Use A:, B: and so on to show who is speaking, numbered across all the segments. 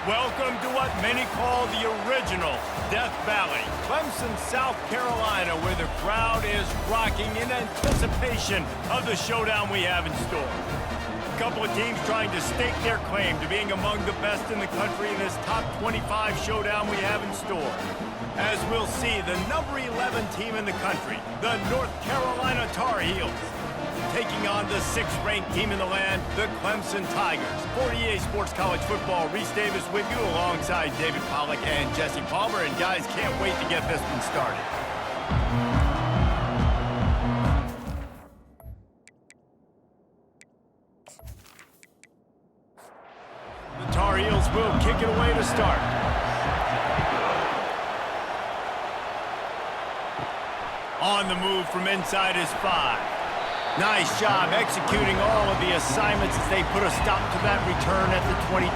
A: Welcome to what many call the original Death Valley, Clemson, South Carolina, where the crowd is rocking in anticipation of the showdown we have in store. A couple of teams trying to stake their claim to being among the best in the country in this top 25 showdown we have in store. As we'll see, the number 11 team in the country, the North Carolina Tar Heels, taking on the 6th-ranked team in the land, the Clemson Tigers. For EA Sports College Football, Reese Davis with you alongside David Pollack and Jesse Palmer. And guys, can't wait to get this one started. The Tar Heels will kick it away to start. On the move from inside his 5. Nice job executing all of the assignments as they put a stop to that return at the 22.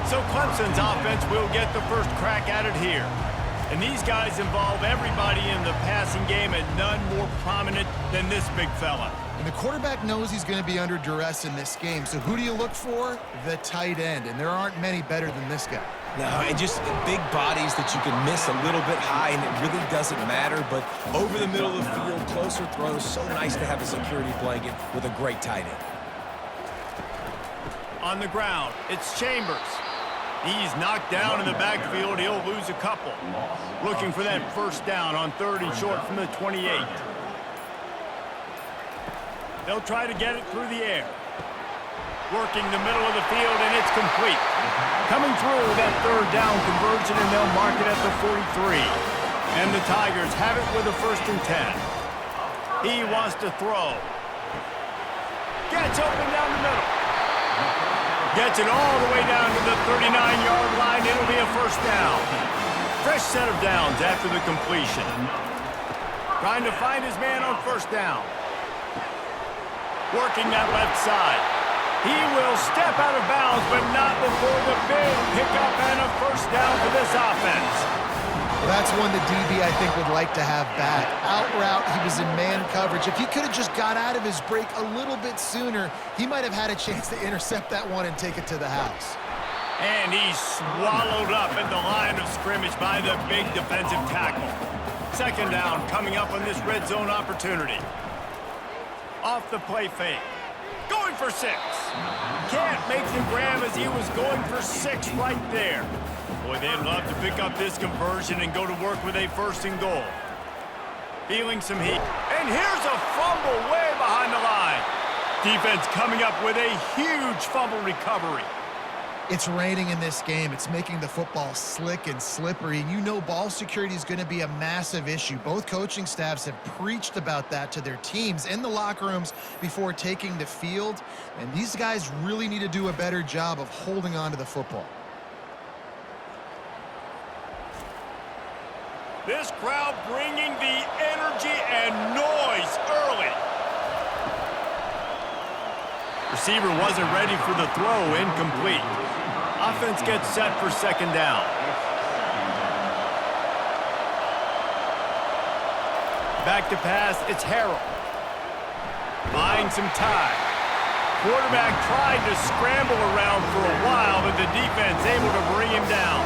A: So Clemson's offense will get the first crack at it here. And these guys involve everybody in the passing game, and none more prominent than this big fella.
B: And the quarterback knows he's going to be under duress in this game. So who do you look for? The tight end. And there aren't many better than this guy.
C: No, and just big bodies that you can miss a little bit high, and it really doesn't matter. But over the middle of the field, closer throws, so nice to have a security blanket with a great tight end.
A: On the ground, it's Chambers. He's knocked down in the backfield. He'll lose a couple. Looking for that first down on 3rd and short from the 28. They'll try to get it through the air. Working the middle of the field, and it's complete. Coming through that 3rd down conversion, and they'll mark it at the 43. And the Tigers have it with a 1st and 10. He wants to throw. Gets open down the middle. Gets it all the way down to the 39-yard line. It'll be a 1st down. Fresh set of downs after the completion. Trying to find his man on 1st down. Working that left side. He will step out of bounds, but not before the big pickup and a 1st down for this offense.
B: Well, that's one the DB, I think, would like to have back. Out route, he was in man coverage. If he could have just got out of his break a little bit sooner, he might have had a chance to intercept that one and take it to the house.
A: And he's swallowed up at the line of scrimmage by the big defensive tackle. 2nd down coming up on this red zone opportunity. Off the play fake. Going for 6. Can't make the grab as he was going for 6 right there. Boy, they'd love to pick up this conversion and go to work with a 1st and goal. Feeling some heat. And here's a fumble way behind the line. Defense coming up with a huge fumble recovery.
B: It's raining in this game. It's making the football slick and slippery. And you know ball security is going to be a massive issue. Both coaching staffs have preached about that to their teams in the locker rooms before taking the field. And these guys really need to do a better job of holding on to the football.
A: This crowd bringing the energy and noise early. Receiver wasn't ready for the throw, incomplete. Offense gets set for 2nd down. Back to pass, it's Harrell. Buying some time. Quarterback tried to scramble around for a while, but the defense able to bring him down.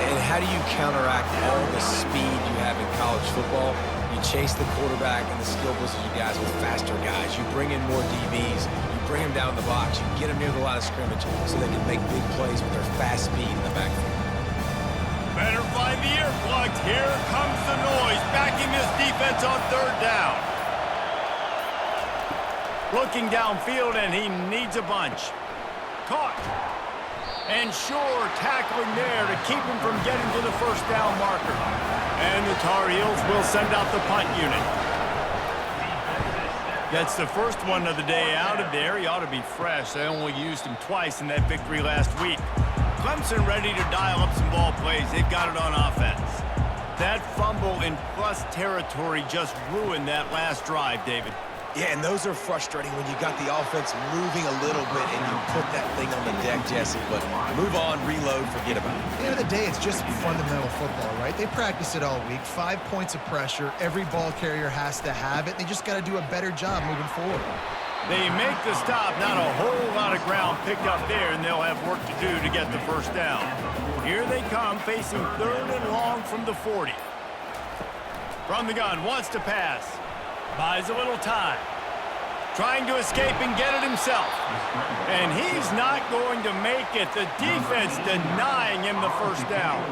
C: And how do you counteract all the speed you have in college football? You chase the quarterback and the skill position guys with faster guys. You bring in more DBs. You bring them down the box. You get them near the line of scrimmage so they can make big plays with their fast speed in the backfield.
A: Better find the earplugs. Here comes the noise, backing this defense on 3rd down. Looking downfield, and he needs a bunch. Caught. And sure tackling there to keep him from getting to the 1st down marker. And the Tar Heels will send out the punt unit. Gets the first one of the day out of there. He ought to be fresh. They only used him twice in that victory last week. Clemson ready to dial up some ball plays. They've got it on offense. That fumble in plus territory just ruined that last drive, David.
C: Yeah, and those are frustrating when you got the offense moving a little bit and you put that thing on the deck, Jesse. But move on, reload, forget about it.
B: At the end of the day, it's just fundamental football, right? They practice it all week. 5 points of pressure. Every ball carrier has to have it. They just got to do a better job moving forward.
A: They make the stop. Not a whole lot of ground picked up there, and they'll have work to do to get the first down. Here they come, facing 3rd and long from the 40. From the gun, wants to pass. Buys a little time. Trying to escape and get it himself. And he's not going to make it. The defense denying him the first down.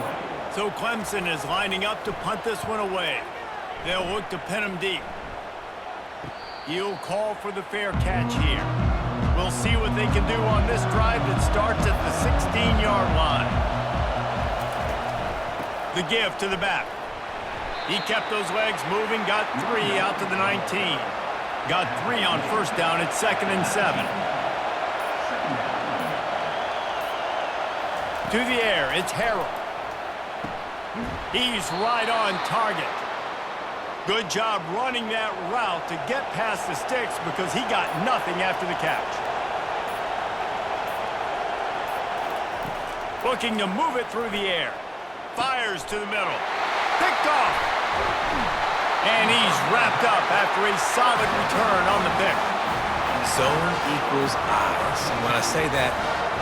A: So Clemson is lining up to punt this one away. They'll look to pin him deep. He'll call for the fair catch here. We'll see what they can do on this drive that starts at the 16-yard line. The give to the back. He kept those legs moving, got 3 out to the 19. Got 3 on first down at 2nd and 7. To the air, it's Harrell. He's right on target. Good job running that route to get past the sticks because he got nothing after the catch. Looking to move it through the air. Fires to the middle. Picked off. And he's wrapped up after a solid return on the pick.
C: Zone equals eyes. And when I say that,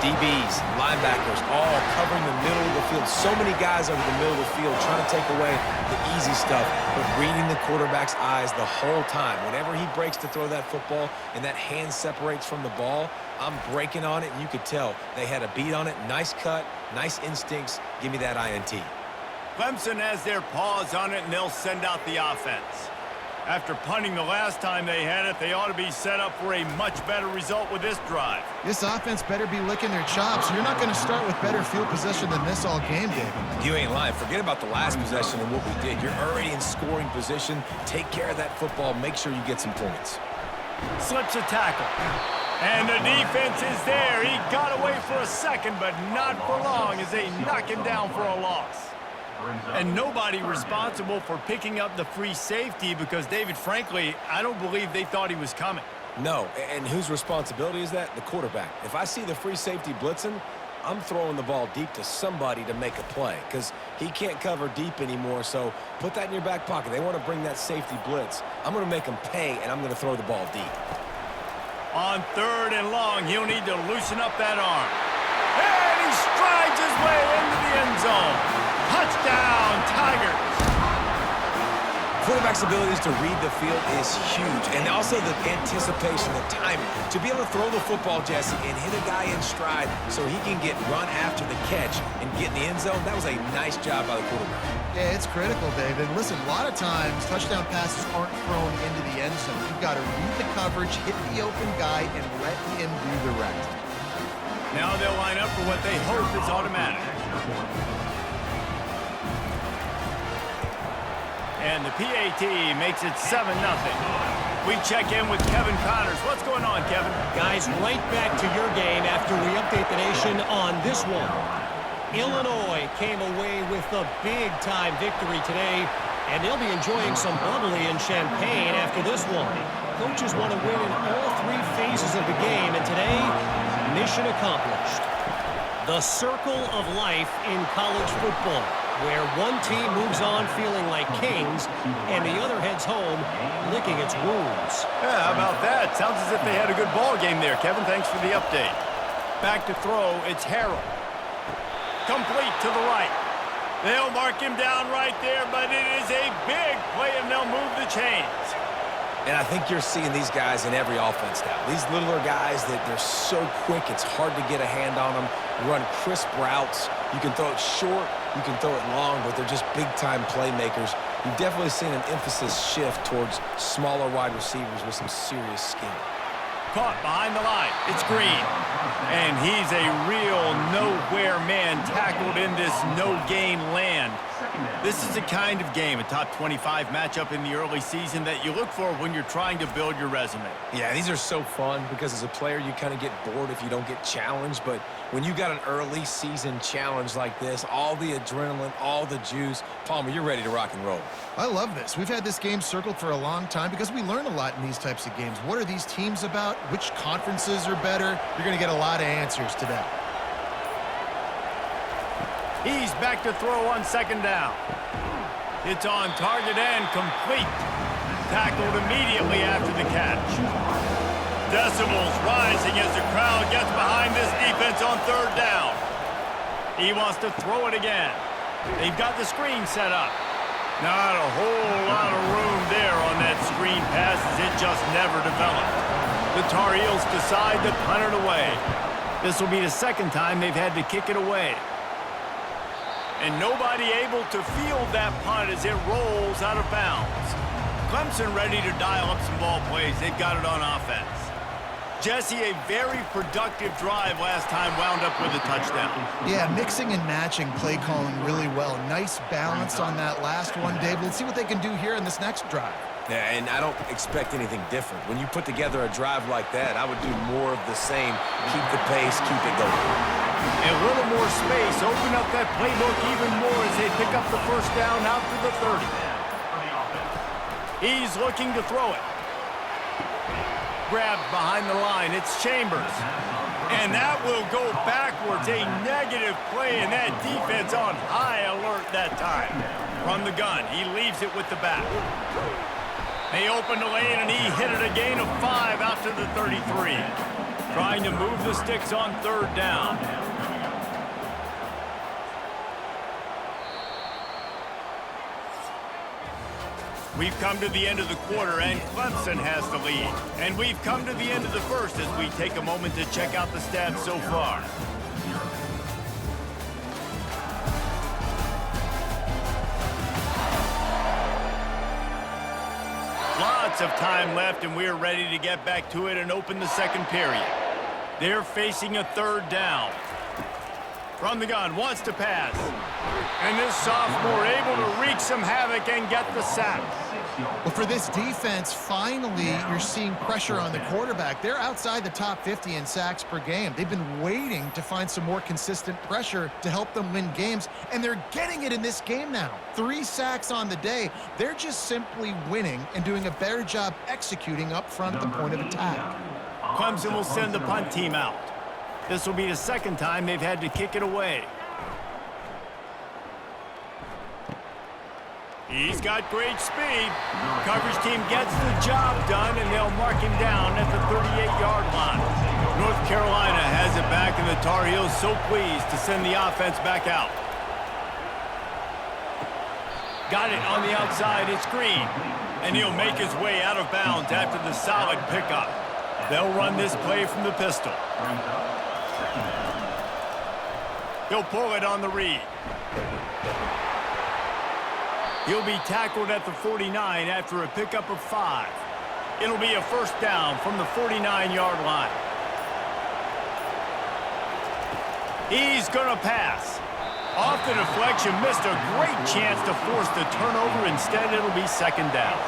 C: DBs, linebackers, all covering the middle of the field. So many guys over the middle of the field trying to take away the easy stuff, but reading the quarterback's eyes the whole time. Whenever he breaks to throw that football and that hand separates from the ball, I'm breaking on it, and you could tell they had a beat on it. Nice cut, nice instincts. Give me that INT.
A: Clemson has their paws on it, and they'll send out the offense. After punting the last time they had it, they ought to be set up for a much better result with this drive.
B: This offense better be licking their chops. You're not going to start with better field possession than this all game, David.
C: You ain't lying. Forget about the last possession and what we did. You're already in scoring position. Take care of that football. Make sure you get some points.
A: Slips a tackle. And the defense is there. He got away for a second, but not for long as they knock him down for a loss. And nobody responsible for picking up the free safety because, David, frankly, I don't believe they thought he was coming.
C: No, and whose responsibility is that? The quarterback. If I see the free safety blitzing, I'm throwing the ball deep to somebody to make a play because he can't cover deep anymore, so put that in your back pocket. They want to bring that safety blitz. I'm going to make them pay, and I'm going to throw the ball deep.
A: On 3rd and long, he'll need to loosen up that arm. And he strides his way into the end zone. Touchdown, Tigers!
C: Quarterback's abilities to read the field is huge, and also the anticipation, the timing. To be able to throw the football, Jesse, and hit a guy in stride so he can get run after the catch and get in the end zone, that was a nice job by the quarterback.
B: Yeah, it's critical, David. Listen, a lot of times, touchdown passes aren't thrown into the end zone. You've got to read the coverage, hit the open guy, and let him do the rest.
A: Now they'll line up for what they hope is automatic. And the PAT makes it 7-0. We check in with Kevin Connors. What's going on, Kevin?
D: Guys, right back to your game after we update the nation on this one. Illinois came away with a big-time victory today, and they'll be enjoying some bubbly and champagne after this one. Coaches want to win in all 3 phases of the game, and today, mission accomplished. The circle of life in college football, where one team moves on feeling like kings and the other heads home licking its wounds.
A: Yeah, how about that? Sounds as if they had a good ball game there, Kevin. Thanks for the update. Back to throw, it's Harrell. Complete to the right. They'll mark him down right there, but it is a big play, and they'll move the chains.
C: And I think you're seeing these guys in every offense now. These littler guys that they're so quick, it's hard to get a hand on them. Run crisp routes. You can throw it short, you can throw it long, but they're just big-time playmakers. You've definitely seen an emphasis shift towards smaller wide receivers with some serious skill.
A: Caught behind the line. It's Green. And he's a real nowhere man tackled in this no-gain land. This is the kind of game, a top 25 matchup in the early season, that you look for when you're trying to build your resume.
C: Yeah, these are so fun because as a player, you kind of get bored if you don't get challenged. But when you got an early season challenge like this, all the adrenaline, all the juice, Palmer, you're ready to rock and roll.
B: I love this. We've had this game circled for a long time because we learn a lot in these types of games. What are these teams about? Which conferences are better? You're going to get a lot of answers today.
A: He's back to throw on 2nd down. It's on target and complete. Tackled immediately after the catch. Decibels rising as the crowd gets behind this defense on third down. He wants to throw it again. They've got the screen set up. Not a whole lot of room there on that screen pass as it just never developed. The Tar Heels decide to punt it away. This will be the second time they've had to kick it away. And nobody able to field that punt as it rolls out of bounds. Clemson ready to dial up some ball plays. They've got it on offense. Jesse, a very productive drive last time wound up with a touchdown.
B: Yeah, mixing and matching play calling really well. Nice balance on that last one, Dave. Let's see what they can do here in this next drive.
C: Yeah, and I don't expect anything different. When you put together a drive like that, I would do more of the same. Keep the pace, keep it going.
A: A little more space, open up that playbook even more as they pick up the first down out to the 30. He's looking to throw it. Grabbed behind the line. It's Chambers. And that will go backwards. A negative play, and that defense on high alert that time. From the gun, he leaves it with the back. They opened the lane, and he hit it a gain of 5 out to the 33. Trying to move the sticks on third down. We've come to the end of the quarter, and Clemson has the lead. And we've come to the end of the first as we take a moment to check out the stats so far. Lots of time left, and we're ready to get back to it and open the second period. They're facing a third down. From the gun, wants to pass. And this sophomore able to wreak some havoc and get the sack.
B: Well, for this defense, finally, you're seeing pressure on the quarterback. They're outside the top 50 in sacks per game. They've been waiting to find some more consistent pressure to help them win games, and they're getting it in this game now. 3 sacks on the day. They're just simply winning and doing a better job executing up front at the point of attack.
A: Clemson will send the punt team out. This will be the second time they've had to kick it away. He's got great speed. Coverage team gets the job done, and they'll mark him down at the 38-yard line. North Carolina has it back, and the Tar Heels so pleased to send the offense back out. Got it on the outside. It's Green. And he'll make his way out of bounds after the solid pickup. They'll run this play from the pistol. He'll pull it on the read. He'll be tackled at the 49 after a pickup of 5. It'll be a first down from the 49-yard line. He's going to pass. Off the deflection, missed a great chance to force the turnover. Instead, it'll be second down.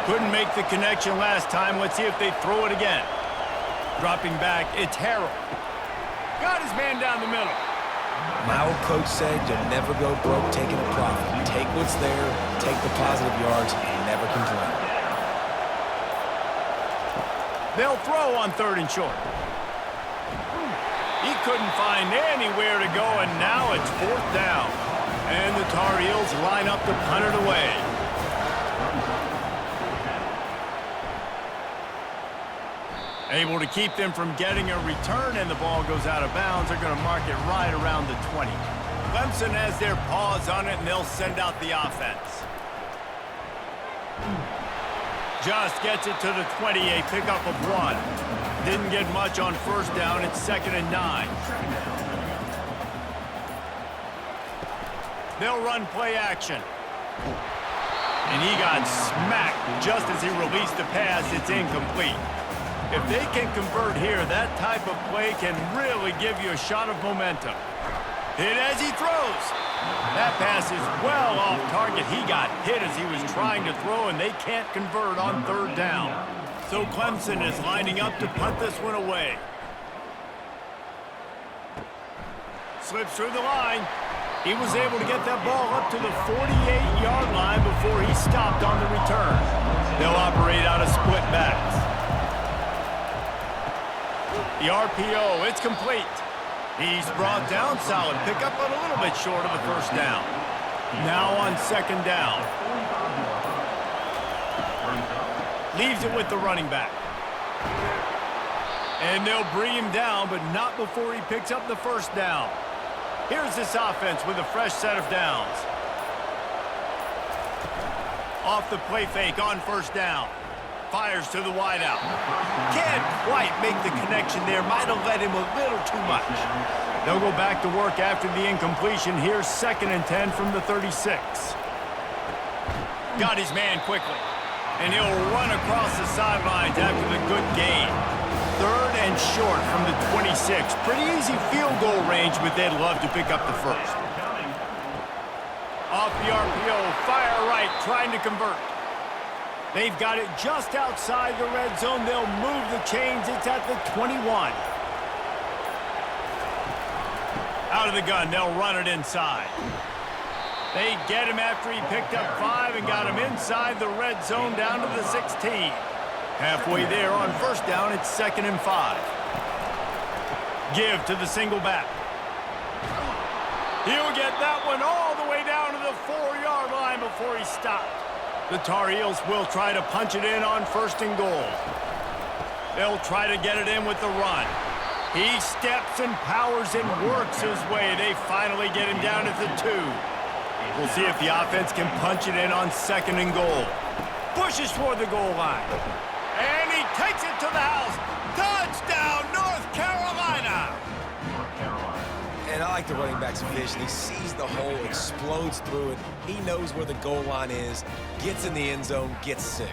A: Couldn't make the connection last time. Let's see if they throw it again. Dropping back, it's Harrell. Got his man down the middle.
C: My old coach said you'll never go broke taking a profit. Take what's there, take the positive yards, and never complain.
A: They'll throw on third and short. He couldn't find anywhere to go, and now it's fourth down. And the Tar Heels line up to punt it away. Able to keep them from getting a return, and the ball goes out of bounds. They're going to mark it right around the 20. Clemson has their paws on it, and they'll send out the offense. Just gets it to the 20, a pickup of 1. Didn't get much on first down. It's 2nd and 9. They'll run play action. And he got smacked just as he released the pass. It's incomplete. If they can convert here, that type of play can really give you a shot of momentum. Hit as he throws. That pass is well off target. He got hit as he was trying to throw, and they can't convert on third down. So Clemson is lining up to punt this one away. Slips through the line. He was able to get that ball up to the 48-yard line before he stopped on the return. They'll operate out of split backs. The RPO, it's complete. He's brought down, solid pickup, but a little bit short of a first down. Now on second down. Leaves it with the running back. And they'll bring him down, but not before he picks up the first down. Here's this offense with a fresh set of downs. Off the play fake on first down. Fires to the wideout. Can't quite make the connection there. Might have let him a little too much. They'll go back to work after the incompletion. Here's 2nd and 10 from the 36. Got his man quickly. And he'll run across the sidelines after the good gain. 3rd and short from the 26. Pretty easy field goal range, but they'd love to pick up the first. Off the RPO, fire right, trying to convert. They've got it just outside the red zone. They'll move the chains. It's at the 21. Out of the gun, they'll run it inside. They get him after he picked up 5 and got him inside the red zone down to the 16. Halfway there on first down, it's 2nd and 5. Give to the single back. He'll get that one all the way down to the 4-yard line before he stopped. The Tar Heels will try to punch it in on 1st and goal. They'll try to get it in with the run. He steps and powers and works his way. They finally get him down at the 2. We'll see if the offense can punch it in on 2nd and goal. Pushes toward the goal line. And he takes it to the house. Touchdown, North Carolina!
C: And I like the running back's vision. He sees the hole, explodes through it. He knows where the goal line is, gets in the end zone, gets 6.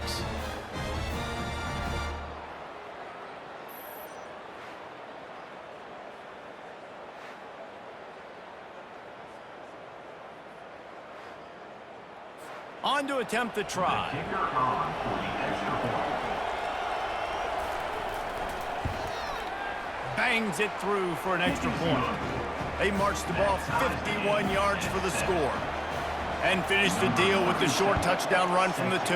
A: On to attempt the try. Bangs it through for an extra point. They march the ball 51 yards for the score. And finish the deal with the short touchdown run from the 2.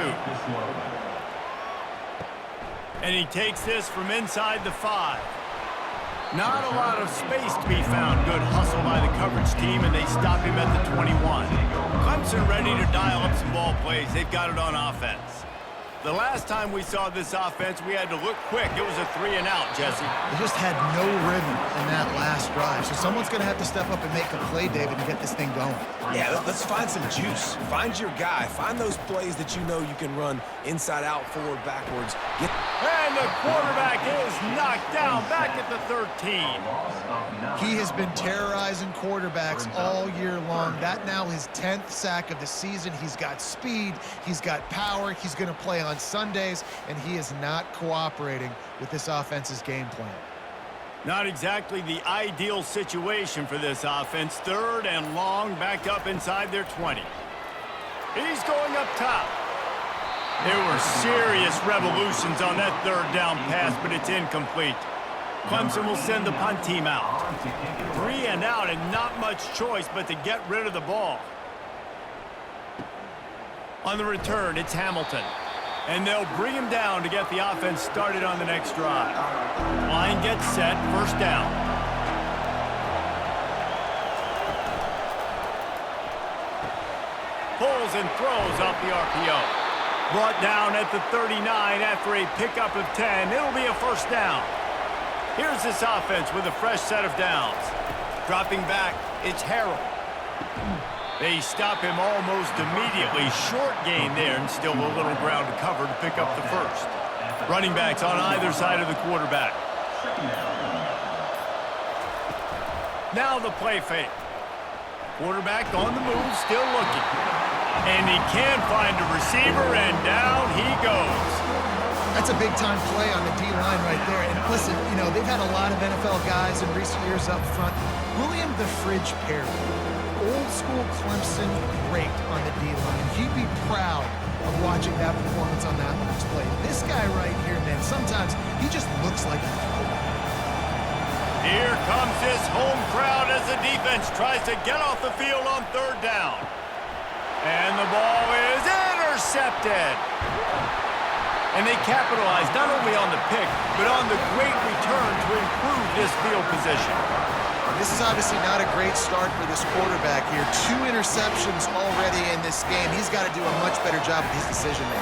A: And he takes this from inside the 5. Not a lot of space to be found. Good hustle by the coverage team, and they stop him at the 21. Clemson ready to dial up some ball plays. They've got it on offense. The last time we saw this offense, we had to look quick. It was a 3-and-out, Jesse.
B: They just had no rhythm in that last drive. So someone's going to have to step up and make a play, David, and get this thing going.
C: Yeah, let's find some juice. Find your guy. Find those plays that you know you can run inside out, forward, backwards.
A: And the quarterback is knocked down back at the 13.
B: He has been terrorizing quarterbacks all year long. That now his 10th sack of the season. He's got speed. He's got power. He's going to play on Sundays, and he is not cooperating with this offense's game plan.
A: Not exactly the ideal situation for this offense. 3rd and long, back up inside their 20. He's going up top. There were serious revolutions on that 3rd down pass, but it's incomplete. Clemson will send the punt team out. 3-and-out and not much choice but to get rid of the ball. On the return, it's Hamilton. And they'll bring him down to get the offense started on the next drive. Line gets set, first down. Pulls and throws off the RPO. Brought down at the 39 after a pickup of 10. It'll be a first down. Here's this offense with a fresh set of downs. Dropping back, it's Harrell. They stop him almost immediately. Short gain there and still a little ground to cover to pick up the first. Running backs on either side of the quarterback. Now the play fake. Quarterback on the move, still looking. And he can't find a receiver, and down he goes.
B: That's a big-time play on the D-line right there. And listen, you know, they've had a lot of NFL guys in recent years up front. William the Fridge Perry, old-school Clemson great on the D-line. He'd be proud of watching that performance on that last play. This guy right here, man, sometimes he just looks like a throwback.
A: Here comes this home crowd as the defense tries to get off the field on 3rd down. And the ball is intercepted. And they capitalized not only on the pick, but on the great return to improve this field position.
B: This is obviously not a great start for this quarterback here. 2 interceptions already in this game. He's got to do a much better job with his decision-making.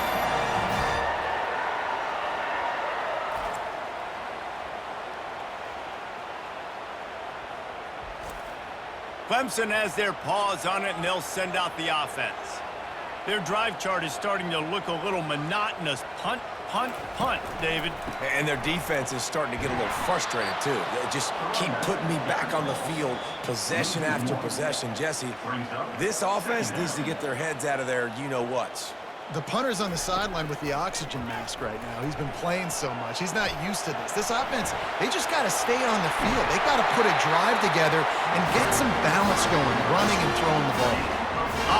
A: Clemson has their paws on it, and they'll send out the offense. Their drive chart is starting to look a little monotonous. Punt, punt, punt, David.
C: And their defense is starting to get a little frustrated, too. They just keep putting me back on the field, possession after possession. Jesse, this offense needs to get their heads out of their you-know-whats.
B: The punter's on the sideline with the oxygen mask right now. He's been playing so much. He's not used to this. This offense, they just got to stay on the field. They got to put a drive together and get some balance going, running and throwing the ball.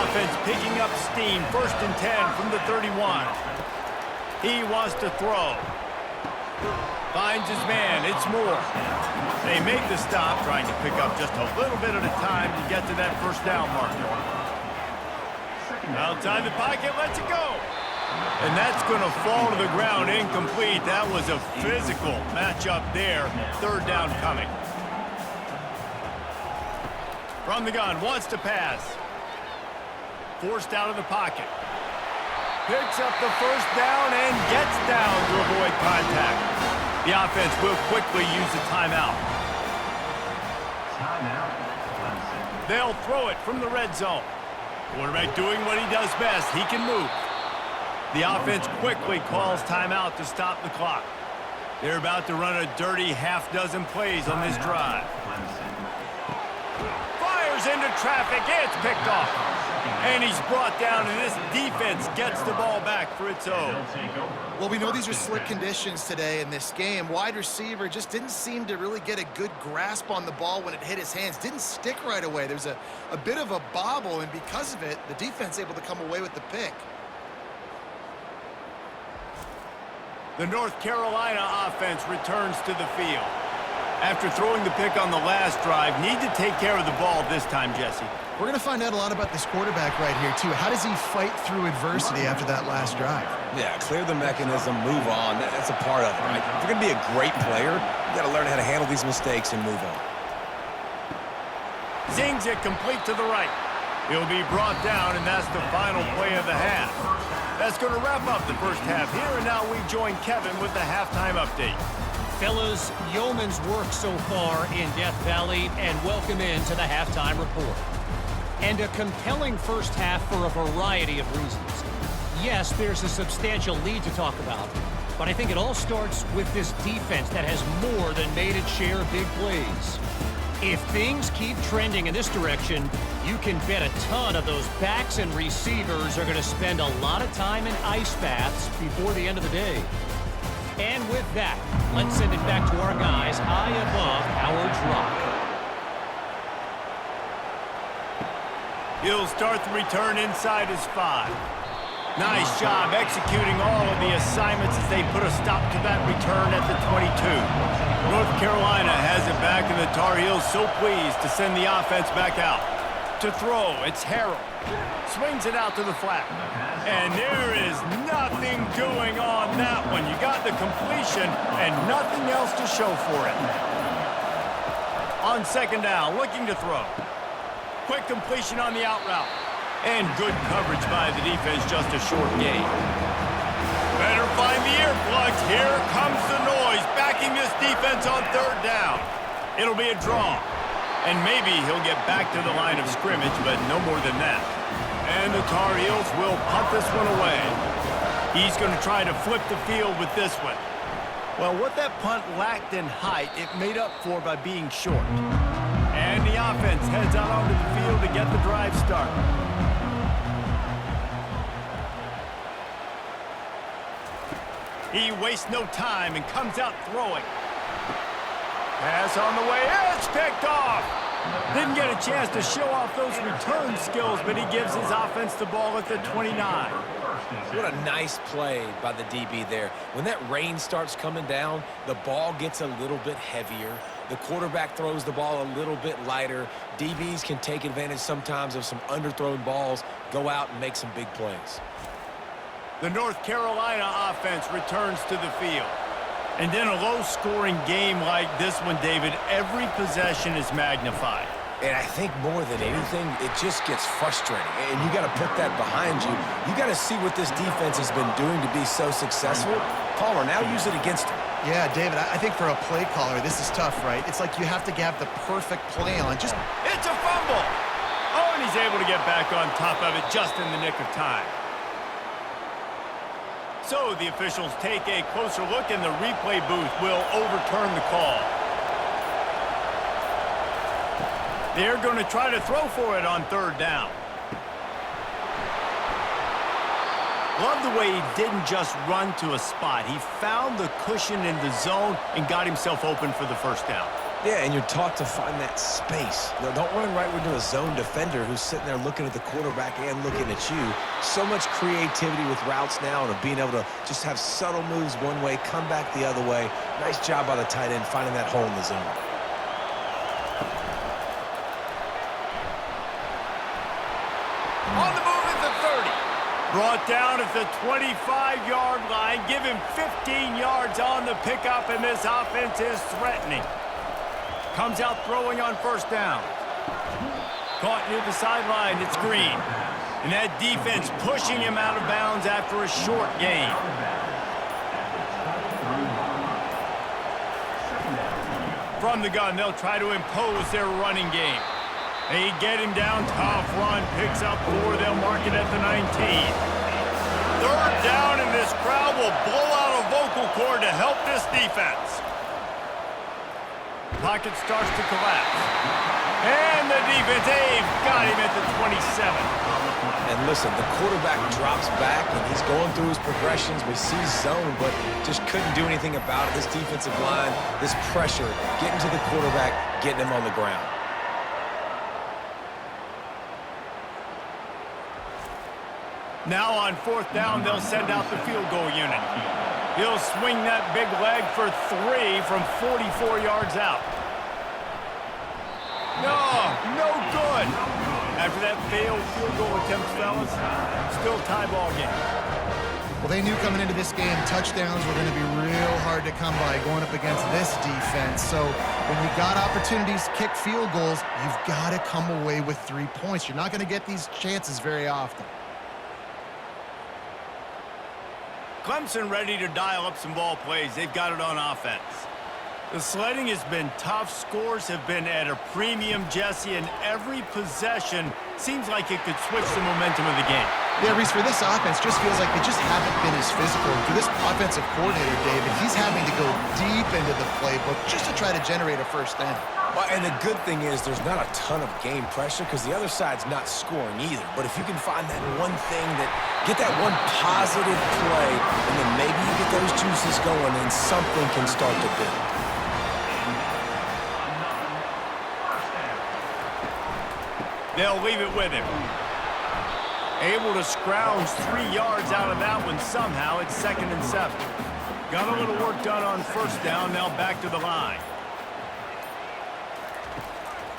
A: Offense picking up steam. 1st and 10 from the 31. He wants to throw. Finds his man. It's Moore. They make the stop, trying to pick up just a little bit at a time to get to that 1st down marker. Outside the pocket, lets it go. And that's going to fall to the ground, incomplete. That was a physical matchup there. 3rd down coming. From the gun, wants to pass. Forced out of the pocket. Picks up the 1st down and gets down to avoid contact. The offense will quickly use a timeout. They'll throw it from the red zone. Quarterback doing what he does best. He can move. The offense quickly calls timeout to stop the clock. They're about to run a dirty half-dozen plays on this drive. Fires into traffic. It's picked off. And he's brought down, and this defense gets the ball back for its own.
B: Well, we know these are slick conditions today in this game. Wide receiver just didn't seem to really get a good grasp on the ball when it hit his hands. Didn't stick right away. There's a bit of a bobble, and because of it, the defense able to come away with the pick.
A: The North Carolina offense returns to the field. After throwing the pick on the last drive, need to take care of the ball this time, Jesse.
B: We're going to find out a lot about this quarterback right here, too. How does he fight through adversity after that last drive?
C: Yeah, clear the mechanism, move on. That's a part of it, right? If you're going to be a great player, you got to learn how to handle these mistakes and move on.
A: Zings it complete to the right. He'll be brought down, and that's the final play of the half. That's going to wrap up the 1st half here, and now we join Kevin with the halftime update.
D: Fellas, yeoman's work so far in Death Valley, and welcome into the halftime report. And a compelling 1st half for a variety of reasons. Yes, there's a substantial lead to talk about, but I think it all starts with this defense that has more than made its share of big plays. If things keep trending in this direction, you can bet a ton of those backs and receivers are going to spend a lot of time in ice baths before the end of the day. And with that, let's send it back to our guys high above Howard's Rock.
A: He'll start the return inside his 5. Nice job executing all of the assignments as they put a stop to that return at the 22. North Carolina has it back, and the Tar Heels so pleased to send the offense back out. To throw, it's Harrell. Swings it out to the flat. And there is nothing doing on that one. You got the completion and nothing else to show for it. On 2nd down, looking to throw. Quick completion on the out route. And good coverage by the defense, just a short gain. Better find the earplugs. Here comes the noise, backing this defense on 3rd down. It'll be a draw. And maybe he'll get back to the line of scrimmage, but no more than that. And the Tar Heels will punt this one away. He's going to try to flip the field with this one. Well, what that punt lacked in height, it made up for by being short. And the offense heads out onto the field to get the drive started. He wastes no time and comes out throwing. Pass on the way. It's picked off. Didn't get a chance to show off those return skills, but he gives his offense the ball at the 29.
C: What a nice play by the DB there. When that rain starts coming down, the ball gets a little bit heavier. The quarterback throws the ball a little bit lighter. DBs can take advantage sometimes of some underthrown balls, go out and make some big plays.
A: The North Carolina offense returns to the field. And in a low-scoring game like this one, David, every possession is magnified.
C: And I think more than anything, it just gets frustrating. And you got to put that behind you. You got to see what this defense has been doing to be so successful. Palmer, now use it against him.
B: Yeah, David, I think for a play caller, this is tough, right? It's like you have to have the perfect play on.
A: It's a fumble. Oh, and he's able to get back on top of it just in the nick of time. So the officials take a closer look, and the replay booth will overturn the call. They're going to try to throw for it on third down. Love the way he didn't just run to a spot. He found the cushion in the zone and got himself open for the first down.
C: Yeah, and you're taught to find that space. You know, don't run right into a zone defender who's sitting there looking at the quarterback and looking at you. So much creativity with routes now and of being able to just have subtle moves one way, come back the other way. Nice job by the tight end finding that hole in the zone.
A: On the move at the 30. Brought down at the 25-yard line. Give him 15 yards on the pickup, and this offense is threatening. Comes out throwing on first down. Caught near the sideline. It's Green. And that defense pushing him out of bounds after a short gain. From the gun, they'll try to impose their running game. They get him down, tough run, picks up 4, they'll mark it at the 19. Third down, and this crowd will blow out a vocal cord to help this defense. Pocket starts to collapse. And the defense, they've got him at the 27.
C: And listen, the quarterback drops back, and he's going through his progressions. We see zone, but just couldn't do anything about it. This defensive line, this pressure, getting to the quarterback, getting him on the ground.
A: Now on fourth down, they'll send out the field goal unit. He'll swing that big leg for 3 from 44 yards out. No good. After that failed field goal attempt, fellas, still tie ball game.
B: Well, they knew coming into this game touchdowns were going to be real hard to come by going up against this defense. So when you got opportunities to kick field goals, you've got to come away with 3 points. You're not going to get these chances very often.
A: Clemson ready to dial up some ball plays. They've got it on offense. The sledding has been tough. Scores have been at a premium, Jesse, and every possession seems like it could switch the momentum of the game.
B: Yeah, Reese, for this offense, just feels like they just haven't been as physical. For this offensive coordinator, David, he's having to go deep into the playbook just to try to generate a first down.
C: Well, and the good thing is there's not a ton of game pressure because the other side's not scoring either. But if you can find that one thing get that one positive play, and then maybe you get those juices going and something can start to build.
A: They'll leave it with him. Able to scrounge 3 yards out of that one somehow. It's 2nd and 7. Got a little work done on first down. Now back to the line.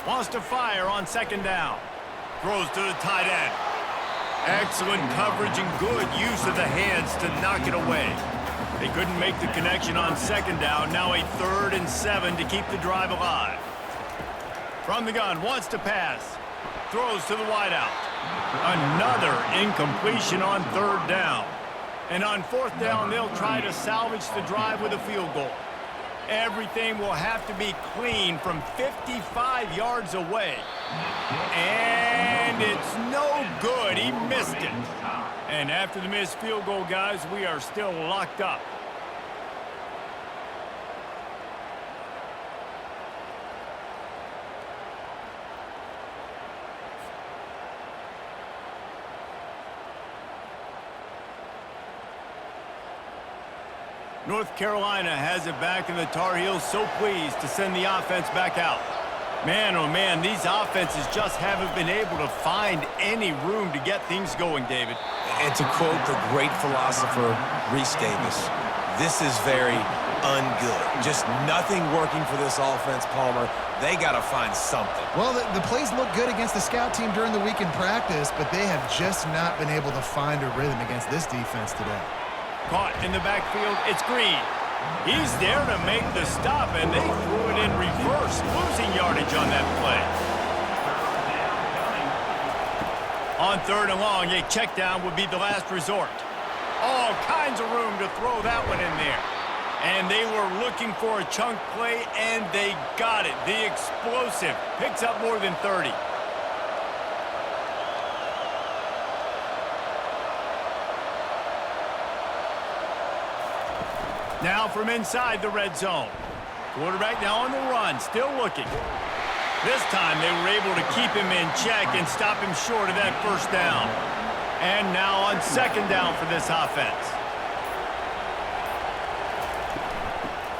A: Wants to fire on 2nd down. Throws to the tight end. Excellent coverage and good use of the hands to knock it away. They couldn't make the connection on 2nd down. Now a 3rd and 7 to keep the drive alive. From the gun, wants to pass. Throws to the wideout. Another incompletion on 3rd down. And on 4th down, they'll try to salvage the drive with a field goal. Everything will have to be clean from 55 yards away. And it's no good. He missed it. And after the missed field goal, guys, we are still locked up. North Carolina has it back, and the Tar Heels so pleased to send the offense back out. Man, oh man, these offenses just haven't been able to find any room to get things going, David.
C: And to quote the great philosopher, Reese Davis, this is very ungood. Just nothing working for this offense, Palmer. They got to find something.
B: Well, the plays look good against the scout team during the week in practice, but they have just not been able to find a rhythm against this defense today.
A: Caught in the backfield, it's Green. He's there to make the stop, and they threw it in reverse, losing yardage on that play. On 3rd and long, a check down would be the last resort. All kinds of room to throw that one in there. And they were looking for a chunk play, and they got it. The explosive picks up more than 30. Now from inside the red zone. Quarterback now on the run, still looking. This time they were able to keep him in check and stop him short of that first down. And now on 2nd down for this offense.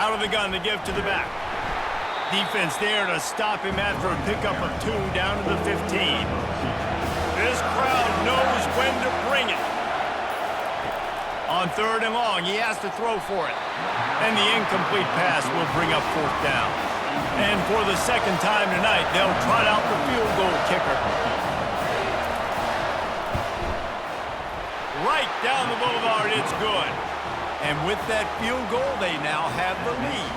A: Out of the gun to give to the back. Defense there to stop him after a pickup of 2 down to the 15. This crowd knows when to bring it. On 3rd and long, he has to throw for it. And the incomplete pass will bring up 4th down. And for the 2nd time tonight, they'll trot out the field goal kicker. Right down the boulevard, it's good. And with that field goal, they now have the lead.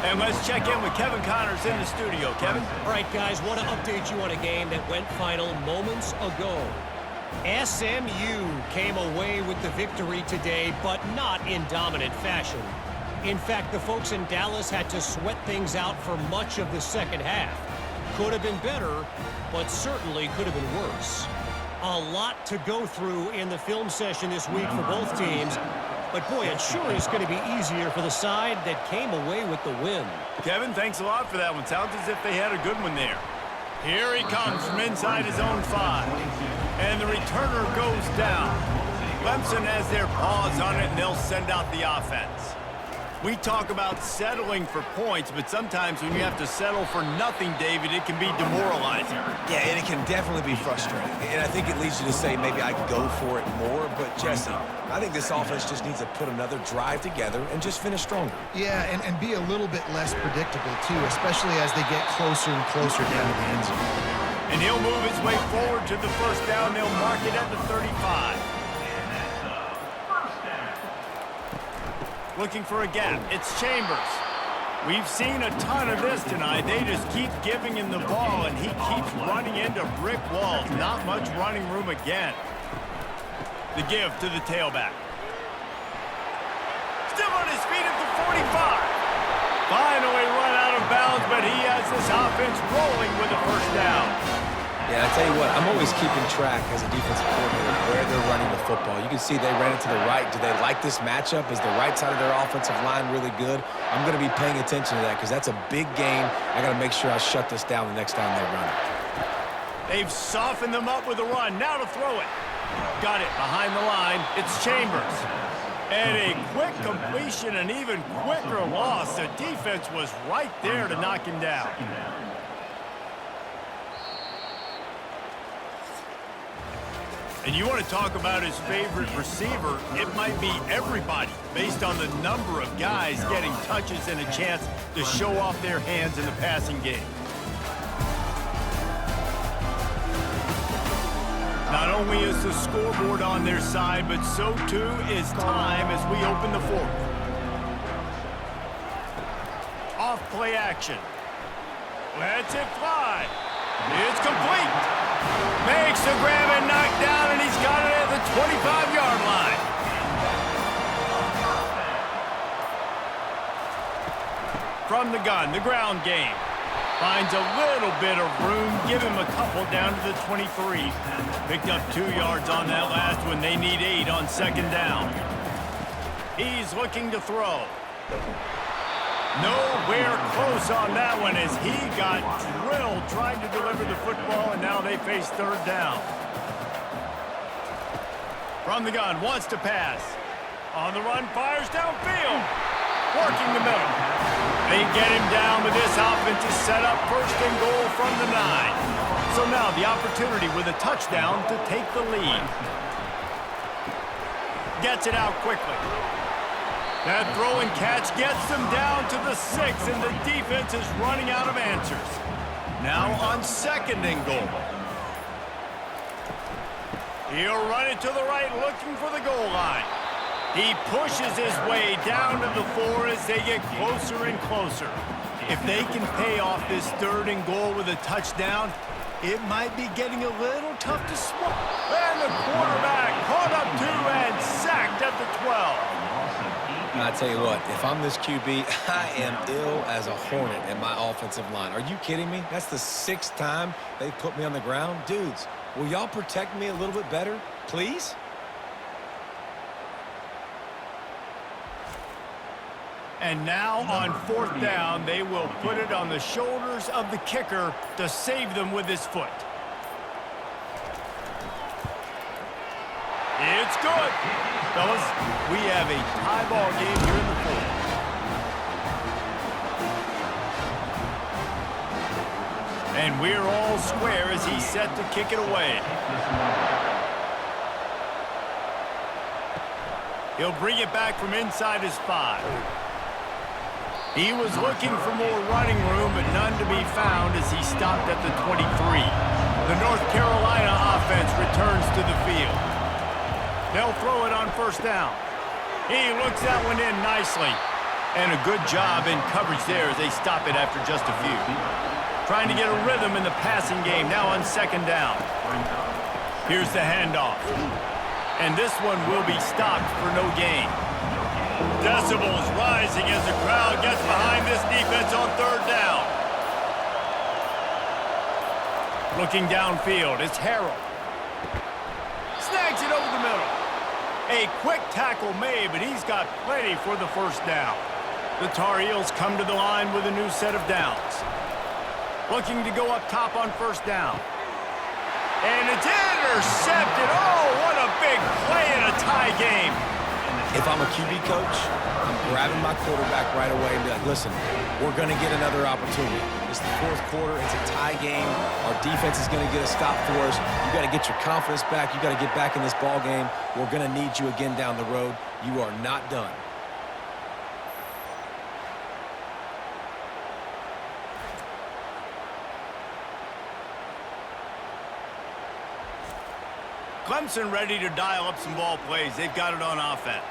A: And let's check in with Kevin Connors in the studio. Kevin?
D: All right, guys, want to update you on a game that went final moments ago. SMU came away with the victory today, but not in dominant fashion. In fact, the folks in Dallas had to sweat things out for much of the 2nd half. Could have been better, but certainly could have been worse. A lot to go through in the film session this week for both teams. But, boy, it sure is going to be easier for the side that came away with the win.
A: Kevin, thanks a lot for that one. Sounds as if they had a good one there. Here he comes from inside his own 5. And the returner goes down. Clemson has their paws on it, and they'll send out the offense. We talk about settling for points, but sometimes when you have to settle for nothing, David, it can be demoralizing.
C: Yeah, and it can definitely be frustrating. And I think it leads you to say maybe I could go for it more. But, Jesse, I think this offense just needs to put another drive together and just finish stronger.
B: Yeah, and be a little bit less predictable, too, especially as they get closer and closer down to the end zone.
A: And he'll move his way forward to the 1st down. They'll mark it at the 35. Looking for a gap. It's Chambers. We've seen a ton of this tonight. They just keep giving him the ball, and he keeps running into brick walls. Not much running room again. The give to the tailback. Still on his feet at the 45. Finally run out of bounds, but he has this offense rolling with a 1st down.
C: Yeah, I tell you what, I'm always keeping track as a defensive coordinator where they're running the football. You can see they ran it to the right. Do they like this matchup? Is the right side of their offensive line really good? I'm going to be paying attention to that because that's a big game. I got to make sure I shut this down the next time they run it.
A: They've softened them up with a run. Now to throw it. Got it behind the line. It's Chambers. And a quick completion, an even quicker loss. The defense was right there to knock him down. And you want to talk about his favorite receiver, it might be everybody based on the number of guys getting touches and a chance to show off their hands in the passing game. Not only is the scoreboard on their side, but so too is time as we open the 4th. Off play action. Lets it fly. It's complete. Makes the grab and knock down, and he's got it at the 25-yard line. From the gun, the ground game. Finds a little bit of room. Give him a couple down to the 23. Picked up 2 yards on that last one. They need 8 on 2nd down. He's looking to throw. Nowhere close on that one as he got drilled trying to deliver the football, and now they face 3rd down. From the gun, wants to pass. On the run, fires downfield. Working the middle. They get him down, but this offense is set up 1st and goal from the 9. So now the opportunity with a touchdown to take the lead. Gets it out quickly. That throw and catch gets them down to the 6, and the defense is running out of answers. Now on 2nd and goal. He'll run it to the right, looking for the goal line. He pushes his way down to the 4 as they get closer and closer. If they can pay off this 3rd and goal with a touchdown, it might be getting a little tough to swallow. And the quarterback caught up to and sacked at the 12.
C: I tell you what, if I'm this QB, I am ill as a hornet in my offensive line. Are you kidding me? That's the 6th time they've put me on the ground. Dudes, will y'all protect me a little bit better, please?
A: And now on 4th down, they will put it on the shoulders of the kicker to save them with his foot. It's good. Fellas, we have a tie ball game here in the 4th. And we're all square as he's set to kick it away. He'll bring it back from inside his 5. He was looking for more running room, but none to be found as he stopped at the 23. The North Carolina offense returns to the field. They'll throw it on 1st down. He looks that one in nicely. And a good job in coverage there as they stop it after just a few. Trying to get a rhythm in the passing game now on 2nd down. Here's the handoff. And this one will be stopped for no gain. Decibels rising as the crowd gets behind this defense on 3rd down. Looking downfield, it's Harrell. Snags it over the middle. A quick tackle made, but he's got plenty for the 1st down. The Tar Heels come to the line with a new set of downs. Looking to go up top on 1st down. And it's intercepted. Oh, what a big play in a tie game.
C: If I'm a QB coach, I'm grabbing my quarterback right away and be like, listen, we're going to get another opportunity. It's the 4th quarter. It's a tie game. Our defense is going to get a stop for us. You got to get your confidence back. You got to get back in this ball game. We're going to need you again down the road. You are not done.
A: Clemson ready to dial up some ball plays. They've got it on offense.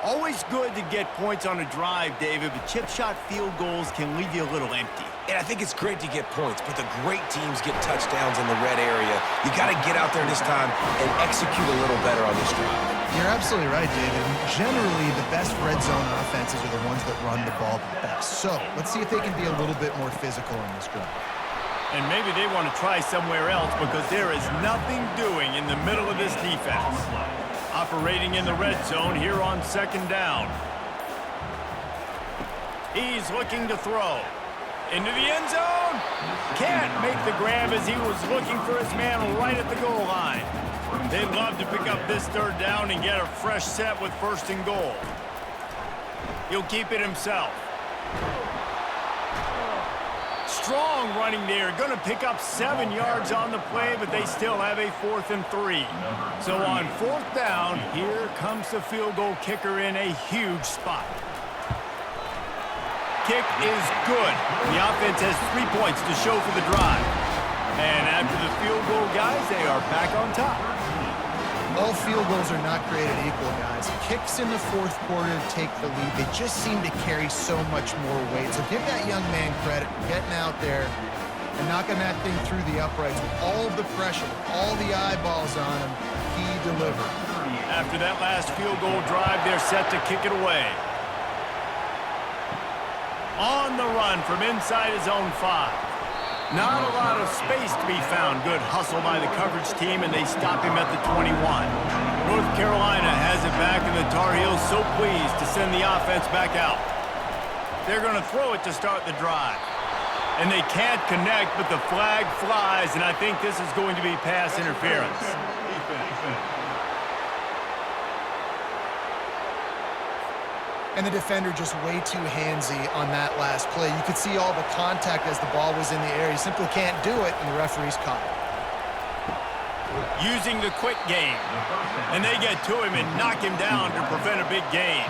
A: Always good to get points on a drive, David, but chip shot field goals can leave you a little empty.
C: And I think it's great to get points, but the great teams get touchdowns in the red area. You got to get out there this time and execute a little better on this drive.
B: You're absolutely right, David. Generally, the best red zone offenses are the ones that run the ball the best. So let's see if they can be a little bit more physical in this drive.
A: And maybe they want to try somewhere else because there is nothing doing in the middle of this defense. Operating in the red zone here on 2nd down. He's looking to throw. Into the end zone. Can't make the grab as he was looking for his man right at the goal line. They'd love to pick up this 3rd down and get a fresh set with 1st and goal. He'll keep it himself. Strong running there. Going to pick up 7 yards on the play, but they still have a 4th and 3. So on 4th down, here comes the field goal kicker in a huge spot. Kick is good. The offense has 3 points to show for the drive. And after the field goal, guys, they are back on top.
B: All field goals are not created equal, guys. Kicks in the 4th quarter take the lead. They just seem to carry so much more weight. So give that young man credit for getting out there and knocking that thing through the uprights with all of the pressure, with all the eyeballs on him. He delivered.
A: After that last field goal drive, they're set to kick it away. On the run from inside his own 5. Not a lot of space to be found. Good hustle by the coverage team, and they stop him at the 21. North Carolina has it back, and the Tar Heels so pleased to send the offense back out. They're going to throw it to start the drive. And they can't connect, but the flag flies, and I think this is going to be pass interference.
B: And the defender just way too handsy on that last play. You could see all the contact as the ball was in the air. He simply can't do it, and the referee's caught it.
A: Using the quick game. And they get to him and knock him down to prevent a big gain.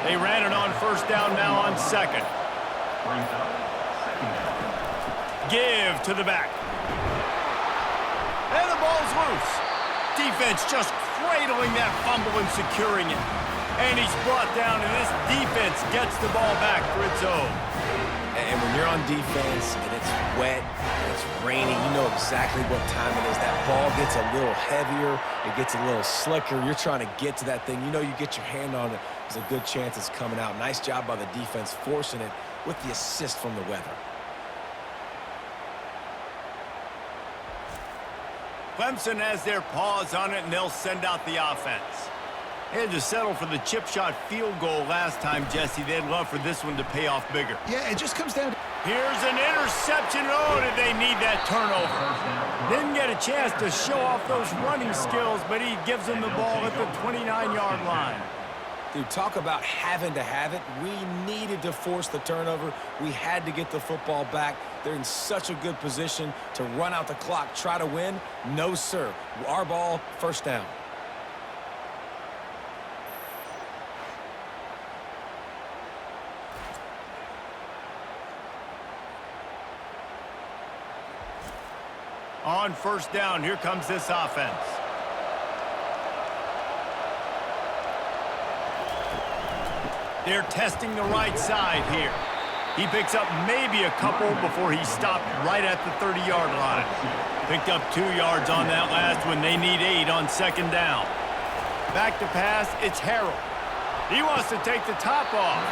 A: They ran it on 1st down, now on 2nd. Give to the back. And the ball's loose. Defense just cradling that fumble and securing it. And he's brought down, and this defense gets the ball back for its own.
C: And when you're on defense and it's wet and it's raining, you know exactly what time it is. That ball gets a little heavier. It gets a little slicker. You're trying to get to that thing. You know you get your hand on it. There's a good chance it's coming out. Nice job by the defense forcing it with the assist from the weather.
A: Clemson has their paws on it, and they'll send out the offense. They had to settle for the chip shot field goal last time, Jesse. They'd love for this one to pay off bigger.
B: Yeah, it just comes down to...
A: Here's an interception. Oh, did they need that turnover? Didn't get a chance to show off those running skills, but he gives them the ball at the 29-yard line.
C: Dude, talk about having to have it. We needed to force the turnover. We had to get the football back. They're in such a good position to run out the clock, try to win. No, sir. Our ball, first down.
A: On first down, here comes this offense. They're testing the right side here. He picks up maybe a couple before he stopped right at the 30-yard line. Picked up 2 yards on that last one. They need 8 on second down. Back to pass, it's Harrell. He wants to take the top off.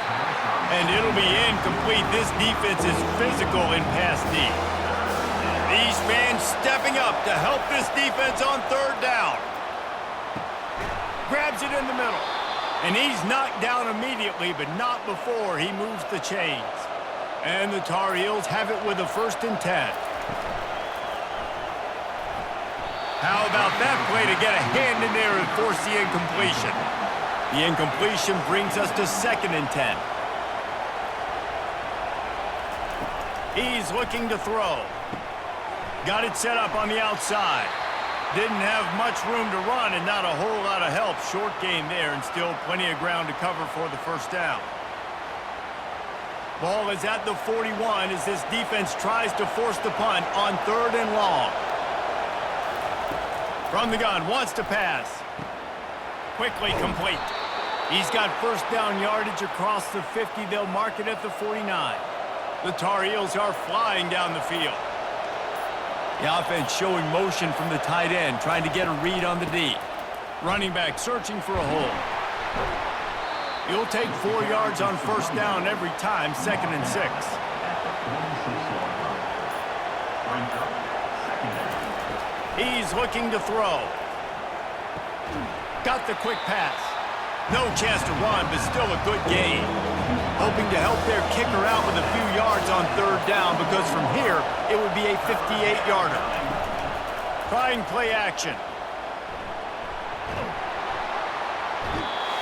A: And it'll be incomplete. This defense is physical in pass D. These fans stepping up to help this defense on third down. Grabs it in the middle. And he's knocked down immediately, but not before he moves the chains. And the Tar Heels have it with a 1st and 10. How about that play to get a hand in there and force the incompletion? The incompletion brings us to 2nd and 10. He's looking to throw. Got it set up on the outside. Didn't have much room to run and not a whole lot of help. Short game there and still plenty of ground to cover for the first down. Ball is at the 41 as this defense tries to force the punt on 3rd and long. From the gun, wants to pass. Quickly complete. He's got first down yardage across the 50. They'll mark it at the 49. The Tar Heels are flying down the field. The offense showing motion from the tight end, trying to get a read on the D. Running back searching for a hole. He'll take 4 yards on first down every time, 2nd and 6. He's looking to throw. Got the quick pass. No chance to run, but still a good gain. Hoping to help their kicker out with a few yards on third down because from here, it would be a 58-yarder. Trying play action.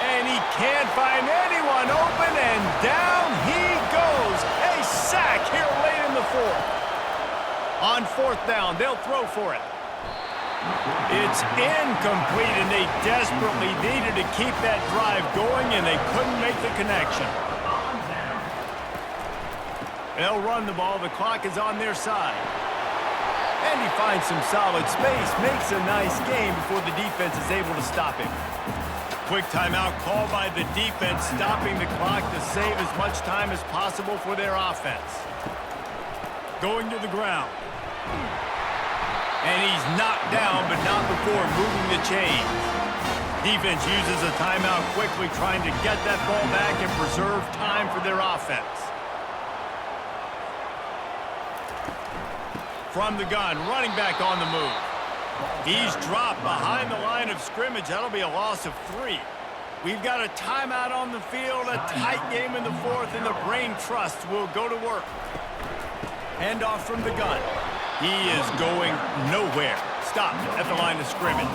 A: And he can't find anyone open, and down he goes. A sack here late in the 4th. On 4th down, they'll throw for it. It's incomplete, and they desperately needed to keep that drive going, and they couldn't make the connection. They'll run the ball. The clock is on their side. And he finds some solid space, makes a nice game before the defense is able to stop him. Quick timeout called by the defense, stopping the clock to save as much time as possible for their offense. Going to the ground. And he's knocked down, but not before moving the chains. Defense uses a timeout quickly, trying to get that ball back and preserve time for their offense. From the gun, running back on the move. He's dropped behind the line of scrimmage. That'll be a loss of 3. We've got a timeout on the field, a tight game in the 4th, and the Brain Trust will go to work. Hand off from the gun. He is going nowhere. Stopped at the line of scrimmage.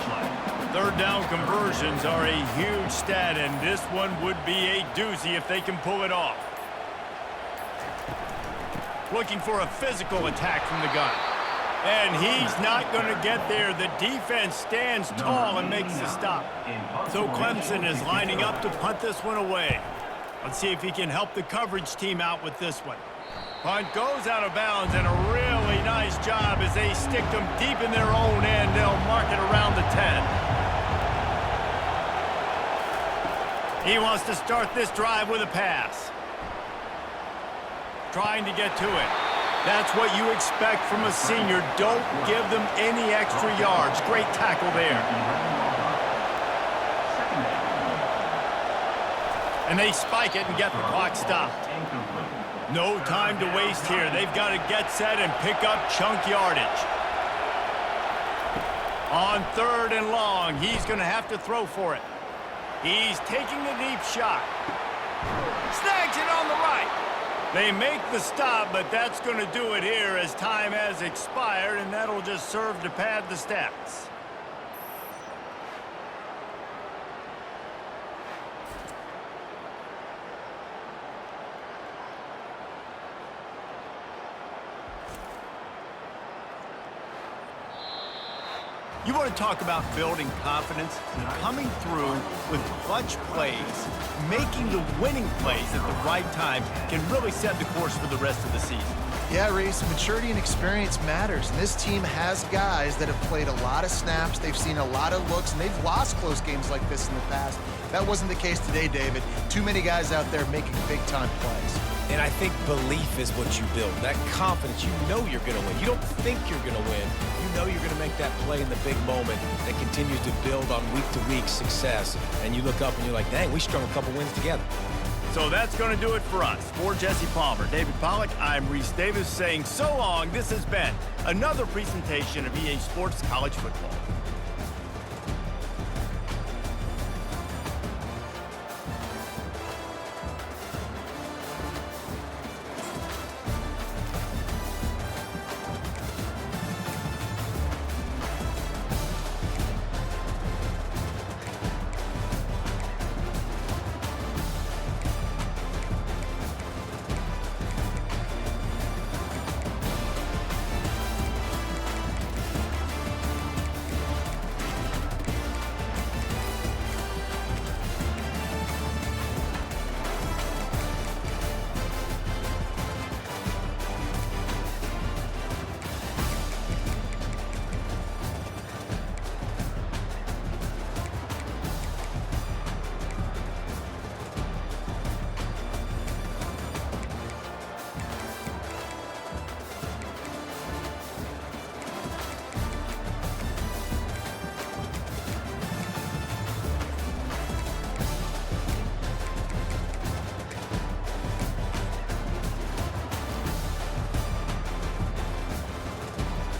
A: Third down conversions are a huge stat, and this one would be a doozy if they can pull it off. Looking for a physical attack from the gun. And he's not going to get there. The defense stands tall and makes the stop. So Clemson is lining up to punt this one away. Let's see if he can help the coverage team out with this one. Punt goes out of bounds, and a really nice job as they stick them deep in their own end. They'll mark it around the 10. He wants to start this drive with a pass. trying to get to it. That's what you expect from a senior. Don't give them any extra yards. Great tackle there. And they spike it and get the clock stopped. No time to waste here. They've got to get set and pick up chunk yardage. On 3rd and long, he's going to have to throw for it. He's taking a deep shot. Snags it on the right. They make the stop, but that's going to do it here as time has expired, and that'll just serve to pad the stats. You want to talk about building confidence? Coming through with clutch plays, making the winning plays at the right time can really set the course for the rest of the season.
B: Yeah, Reese, maturity and experience matters. And this team has guys that have played a lot of snaps. They've seen a lot of looks, and they've lost close games like this in the past. That wasn't the case today, David. Too many guys out there making big-time plays.
C: And I think belief is what you build. That confidence, you know you're going to win. You don't think you're going to win. You know you're going to make that play in the big moment that continues to build on week-to-week success. And you look up and you're like, dang, we strung a couple wins together.
A: So that's going to do it for us. For Jesse Palmer, David Pollack, I'm Reese Davis saying so long. This has been another presentation of EA Sports College Football.